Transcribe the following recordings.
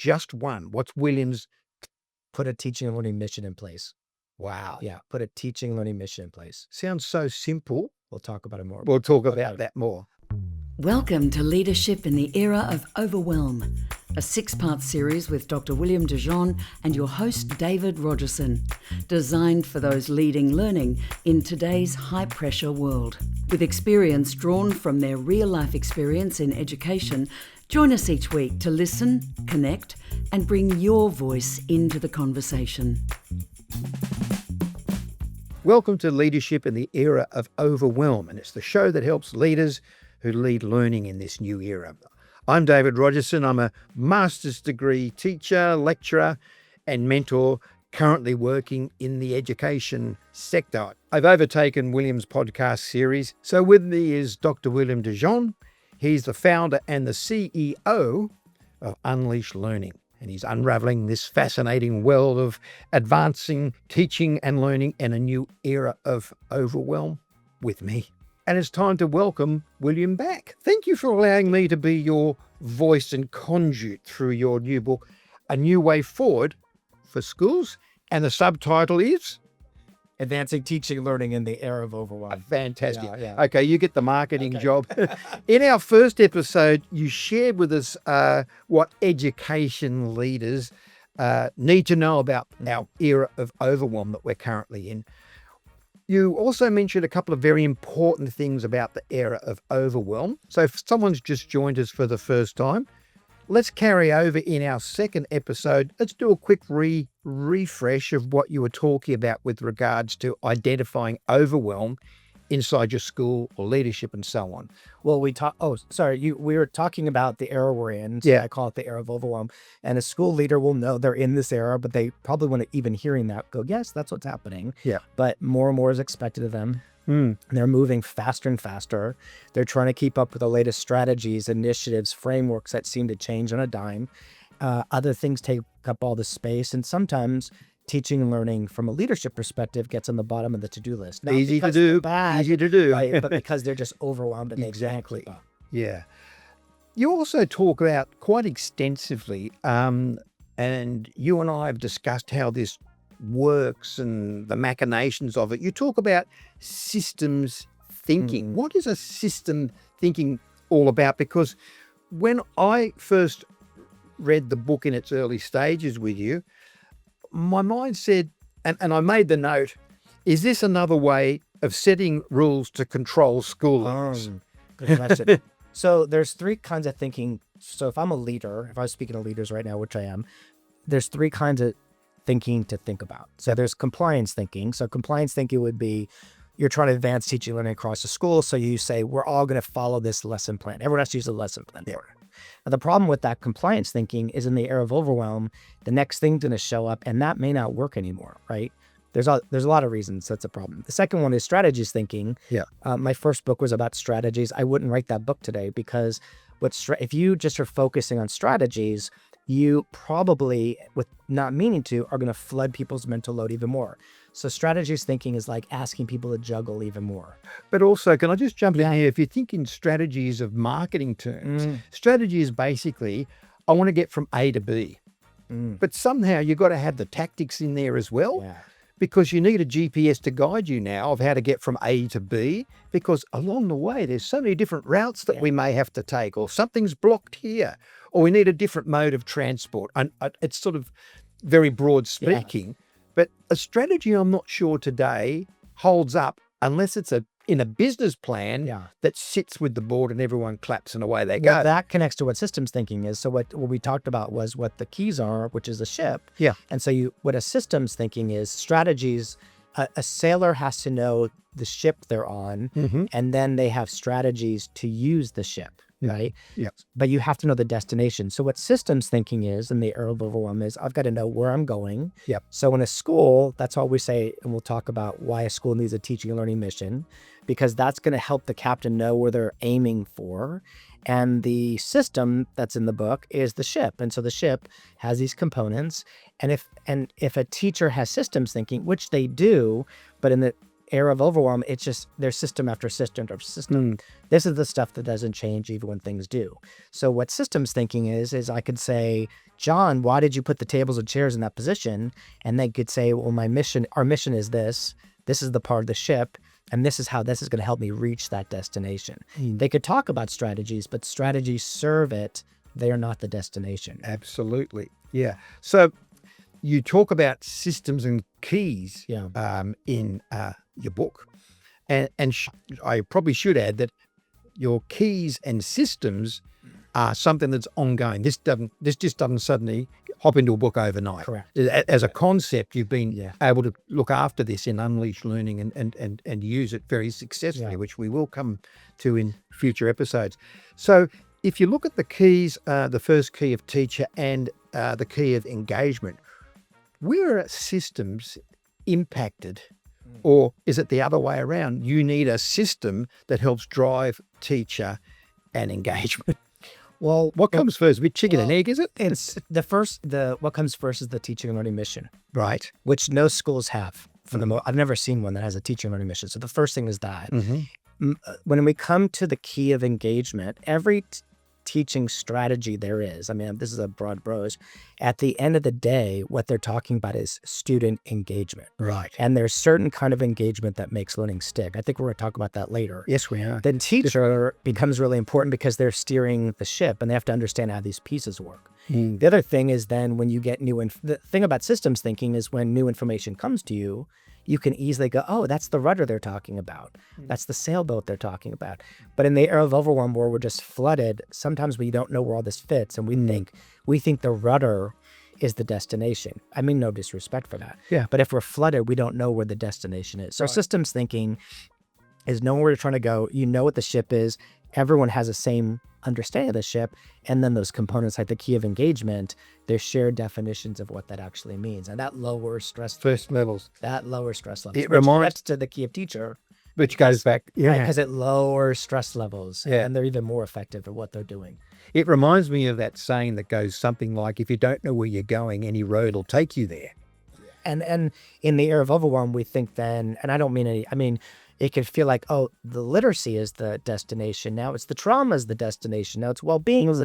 just one. What's William's? Put a teaching and learning mission in place. Wow. Yeah, put a teaching and learning mission in place. Sounds so simple. We'll talk about it more. We'll talk about that more. Welcome to Leadership in the Era of Overwhelm, a 6-part series with Dr. William DeJean and your host David Rogerson, designed for those leading learning in today's high-pressure world. With experience drawn from their real-life experience in education, join us each week to listen, connect, and bring your voice into the conversation. Welcome to Leadership in the Era of Overwhelm, and it's the show that helps leaders who lead learning in this new era. I'm David Rogerson. I'm a master's degree teacher, lecturer, and mentor, currently working in the education sector. I've overtaken William's podcast series. So with me is Dr. William DeJean. He's the founder and the CEO of Unleash Learning, and he's unraveling this fascinating world of advancing teaching and learning in a new era of overwhelm with me. And it's time to welcome William back. Thank you for allowing me to be your voice and conduit through your new book, A New Way Forward for Schools. And the subtitle is? Advancing Teaching and Learning in the Era of Overwhelm. Fantastic. Yeah. Okay, you get the marketing job. In our first episode, you shared with us what education leaders need to know about our era of overwhelm that we're currently in. You also mentioned a couple of very important things about the era of overwhelm. So if someone's just joined us for the first time, let's carry over in our second episode. Let's do a quick refresh of what you were talking about with regards to identifying overwhelm inside your school or leadership and so on. Well, we were talking about the era we're in. So Yeah. I call it the era of overwhelm. And a school leader will know they're in this era, but they probably want to, even hearing that, go, yes, that's what's happening. Yeah. But more and more is expected of them. They're moving faster and faster. They're trying to keep up with the latest strategies, initiatives, frameworks that seem to change on a dime. Other things take up all the space. And sometimes teaching and learning from a leadership perspective gets on the bottom of the to-do list. Not Easy to because do. they're bad, Easy to do. right? But because they're just overwhelmed and Exactly. they can't keep up. Yeah. You also talk about quite extensively, and you and I have discussed how this works and the machinations of it. You talk about systems thinking. What is a system thinking all about? Because when I first read the book in its early stages with you, my mind said, and I made the note, is this another way of setting rules to control schools? Good question. So there's three kinds of thinking. So if I'm a leader, if I was speaking to leaders right now, which I am, there's three kinds of thinking to think about. So there's compliance thinking. So compliance thinking would be you're trying to advance teaching and learning across the school. So you say, we're all going to follow this lesson plan. Everyone has to use a lesson plan for it. Now, the problem with that compliance thinking is in the era of overwhelm, the next thing's going to show up and that may not work anymore, right? There's a lot of reasons that's a problem. The second one is strategies thinking. Yeah. My first book was about strategies. I wouldn't write that book today because if you just are focusing on strategies, you probably, with not meaning to, are going to flood people's mental load even more. So strategies thinking is like asking people to juggle even more. But also, can I just jump in here? If you think in strategies of marketing terms, strategy is basically, I want to get from A to B. But somehow you've got to have the tactics in there as well. Yeah. Because you need a GPS to guide you now of how to get from A to B, because along the way, there's so many different routes that we may have to take, or something's blocked here, or we need a different mode of transport. And it's sort of very broad speaking, but a strategy, I'm not sure today holds up unless it's in a business plan that sits with the board and everyone claps and away they go. Well, that connects to what systems thinking is. So what we talked about was what the keys are, which is the ship. Yeah. And so what a systems thinking is strategies. A sailor has to know the ship they're on, and then they have strategies to use the ship, right? Yeah. But you have to know the destination. So what systems thinking is, and the era of overwhelm is, I've got to know where I'm going. Yep. So in a school, that's all we say, and we'll talk about why a school needs a teaching and learning mission, because that's going to help the captain know where they're aiming for. And the system that's in the book is the ship. And so the ship has these components. And if a teacher has systems thinking, which they do, but era of overwhelm, it's just there's system after system after system. This is the stuff that doesn't change even when things do. So what systems thinking is I could say, John, why did you put the tables and chairs in that position? And they could say, well, our mission is this. This is the part of the ship. And this is how this is going to help me reach that destination. They could talk about strategies, but strategies serve it. They are not the destination. Absolutely. Yeah. So you talk about systems and keys in your book. And I probably should add that your keys and systems are something that's ongoing. This just doesn't suddenly hop into a book overnight. Correct. As a concept, you've been able to look after this in Unleash Learning and use it very successfully, which we will come to in future episodes. So if you look at the keys, the first key of teacher and the key of engagement, where are systems impacted? Or is it the other way around? You need a system that helps drive teacher and engagement. Well, What comes first? A bit chicken and egg, is it? It's what comes first is the teaching and learning mission, Right. which no schools have. I've never seen one that has a teaching and learning mission. So the first thing is that. When we come to the key of engagement, every teaching strategy there is, I mean, this is a broad brush, at the end of the day, what they're talking about is student engagement. Right. And there's certain kind of engagement that makes learning stick. I think we're going to talk about that later. Yes, we are. Then teacher becomes really important because they're steering the ship and they have to understand how these pieces work. The other thing is then when you get the thing about systems thinking is when new information comes to you, you can easily go, oh, that's the rudder they're talking about. That's the sailboat they're talking about. But in the era of overwhelm where we're just flooded, sometimes we don't know where all this fits. And we think the rudder is the destination. I mean, no disrespect for that. Yeah. But if we're flooded, we don't know where the destination is. So systems thinking is knowing where you're trying to go. You know what the ship is. Everyone has the same understanding of the ship. And then those components like the key of engagement, there's shared definitions of what that actually means. And that lowers stress. First levels. That lowers stress levels. It reminds to the key of teacher. Which goes back. Yeah. Because it lowers stress levels. Yeah. And they're even more effective at what they're doing. It reminds me of that saying that goes something like, if you don't know where you're going, any road will take you there. And in the era of overwhelm, we think then, and I don't mean it could feel like, oh, the literacy is the destination. Now it's the trauma is the destination. Now it's well-being is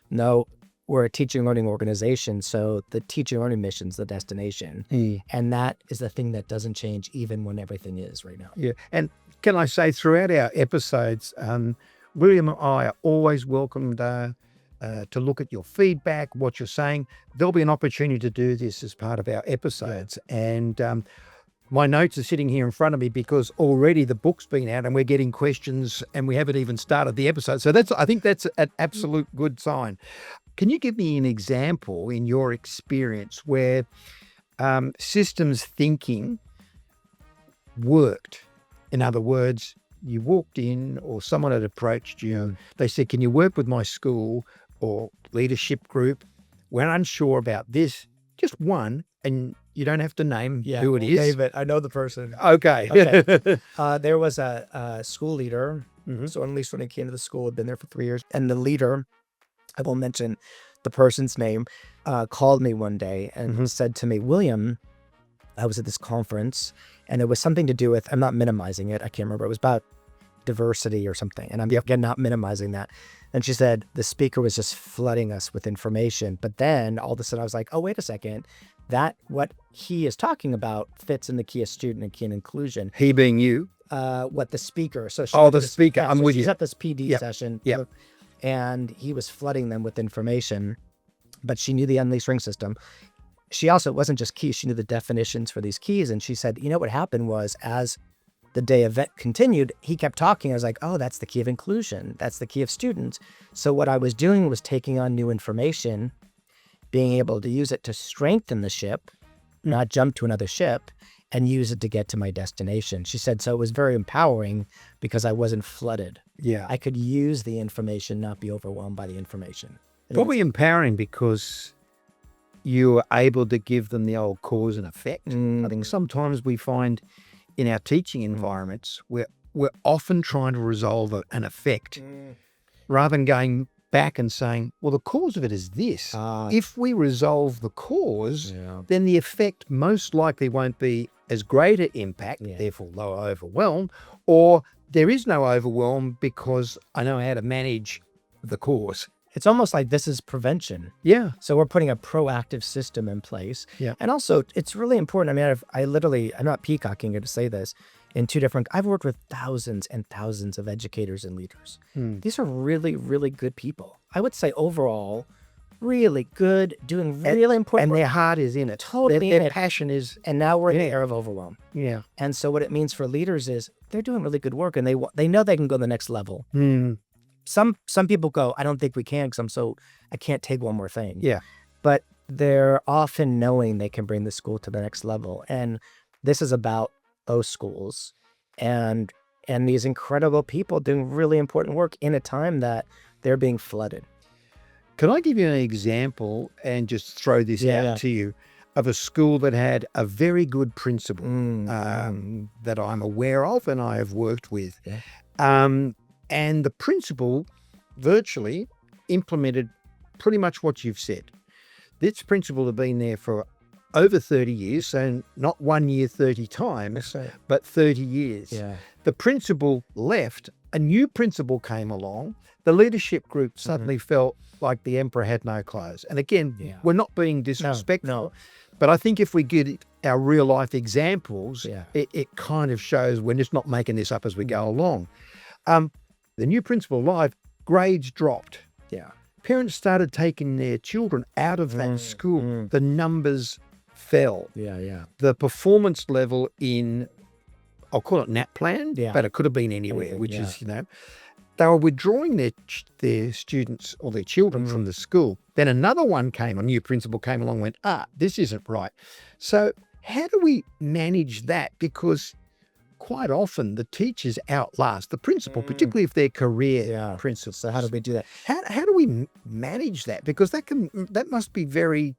no, we're a teaching and learning organization. So the teaching and learning mission is the destination. And that is the thing that doesn't change even when everything is right now. Yeah. And can I say throughout our episodes, William and I are always welcomed to look at your feedback, what you're saying. There'll be an opportunity to do this as part of our episodes. And my notes are sitting here in front of me because already the book's been out and we're getting questions and we haven't even started the episode. So I think that's an absolute good sign. Can you give me an example in your experience where systems thinking worked? In other words, you walked in or someone had approached you. They said, can you work with my school or leadership group? We're unsure about this. Just one, and you don't have to name who it is. David, I know the person. Okay. There was a school leader. So at least when I came to the school, had been there for 3 years. And the leader, I won't mention the person's name, called me one day and said to me, William, I was at this conference and it was something to do with, I'm not minimizing it. I can't remember. It was about diversity or something. And I'm again, not minimizing that. And she said, the speaker was just flooding us with information. But then all of a sudden I was like, oh, wait a second. That what he is talking about fits in the key of student and key of inclusion. He being you. What the speaker. So the speaker. I'm with you. She's at this PD session. Yeah. And he was flooding them with information, but she knew the Unleashed Ring system. She also, it wasn't just keys. She knew the definitions for these keys. And she said, you know, what happened was as the day event continued, he kept talking. I was like, oh, that's the key of inclusion. That's the key of students. So what I was doing was taking on new information, being able to use it to strengthen the ship, not jump to another ship, and use it to get to my destination. She said, so it was very empowering because I wasn't flooded. Yeah. I could use the information, not be overwhelmed by the information. Probably empowering because you were able to give them the old cause and effect. I think sometimes we find in our teaching environments, we're often trying to resolve an effect rather than going back and saying, well, the cause of it is this. If we resolve the cause, then the effect most likely won't be as great an impact, therefore lower overwhelm, or there is no overwhelm because I know how to manage the cause. It's almost like this is prevention. Yeah. So we're putting a proactive system in place. Yeah. And also, it's really important. I mean, I'm not peacocking here to say this. I've worked with thousands and thousands of educators and leaders. These are really, really good people. I would say overall, really good, doing really important And work. their heart is in it. Totally Their in it. passion is, And now we're in the era of overwhelm. yeah. And so what it means for leaders is they're doing really good work, and they know they can go to the next level. Some people go, I don't think we can because I can't take one more thing. Yeah. But they're often knowing they can bring the school to the next level. And this is about those schools and these incredible people doing really important work in a time that they're being flooded. Can I give you an example and just throw this out to you of a school that had a very good principal that I'm aware of and I have worked with. Yeah. And the principal virtually implemented pretty much what you've said. This principal had been there for over 30 years, so not 1 year 30 times, but 30 years. Yeah. The principal left, a new principal came along, the leadership group suddenly felt like the emperor had no clothes. And again, we're not being disrespectful, but I think if we get our real life examples, it kind of shows we're just not making this up as we go along. The new principal arrived, grades dropped. Yeah. Parents started taking their children out of that school. The numbers fell. Yeah. The performance level in, I'll call it NAP plan, but it could have been anywhere, which is, they were withdrawing their students or their children from the school. Then another one came, a new principal came along and went, this isn't right. So how do we manage that? Because quite often the teachers outlast the principal, particularly if they're career principals. So how do we do that? How do we manage that? Because that must be very,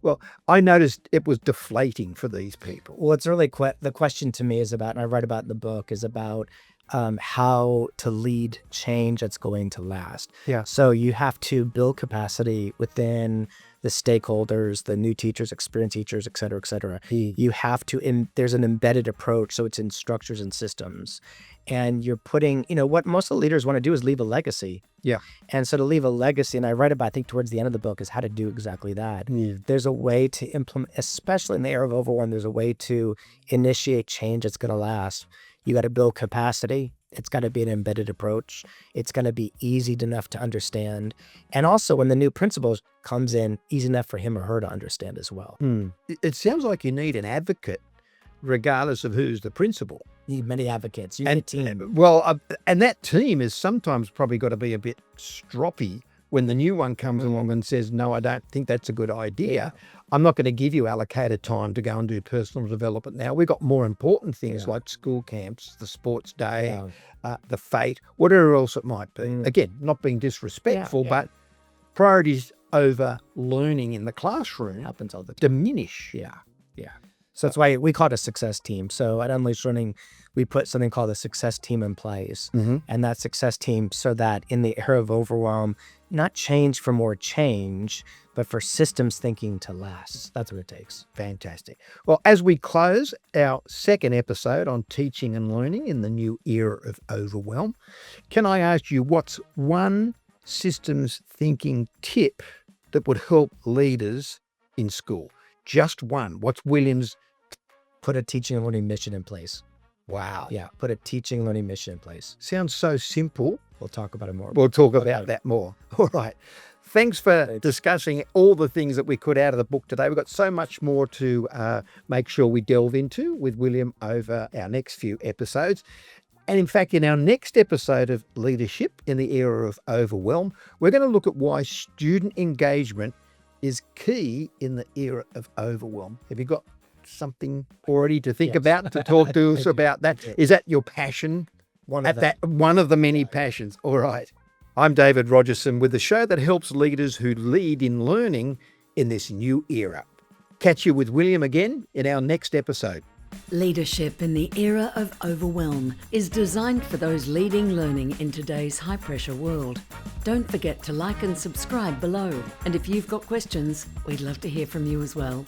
well, I noticed it was deflating for these people. Well, it's really the question to me is about, and I write about in the book, is about how to lead change that's going to last. Yeah. So you have to build capacity within the stakeholders, the new teachers, experienced teachers, et cetera, et cetera. You have to, there's an embedded approach. So it's in structures and systems. And you're putting, what most of the leaders want to do is leave a legacy. Yeah. And so to leave a legacy, and I write about, I think towards the end of the book, is how to do exactly that. There's a way to implement, especially in the era of overwhelm, there's a way to initiate change that's going to last. You got to build capacity. It's got to be an embedded approach. It's going to be easy enough to understand. And also when the new principal comes in, easy enough for him or her to understand as well. It sounds like you need an advocate, regardless of who's the principal. You need many advocates. You need a team. Well, and that team is sometimes probably got to be a bit stroppy when the new one comes along and says, no, I don't think that's a good idea. I'm not going to give you allocated time to go and do personal development now. We've got more important things like school camps, the sports day, the fete, whatever else it might be. Again, not being disrespectful, but priorities over learning in the classroom happens all the time. Diminish. Yeah. So that's why we call it a success team. So at Unleashed Learning, we put something called a success team in place. And that success team, so that in the era of overwhelm, not change for more change, but for systems thinking to last. That's what it takes. Fantastic. Well, as we close our second episode on teaching and learning in the new era of overwhelm, can I ask you what's one systems thinking tip that would help leaders in school? Just one. What's William's? Put a teaching and learning mission in place. Wow. Yeah, put a teaching and learning mission in place. Sounds so simple. We'll talk about it more. We'll talk about that more. All right. Thanks for discussing all the things that we could out of the book today. We've got so much more to make sure we delve into with William over our next few episodes. And in fact, in our next episode of Leadership in the Era of Overwhelm, we're going to look at why student engagement is key in the era of overwhelm. Have you got something already to think about, to talk to us about that? Is that your passion? One of the many passions. All right. I'm David Rogerson with the show that helps leaders who lead in learning in this new era. Catch you with William again in our next episode. Leadership in the Era of Overwhelm is designed for those leading learning in today's high-pressure world. Don't forget to like and subscribe below. And if you've got questions, we'd love to hear from you as well.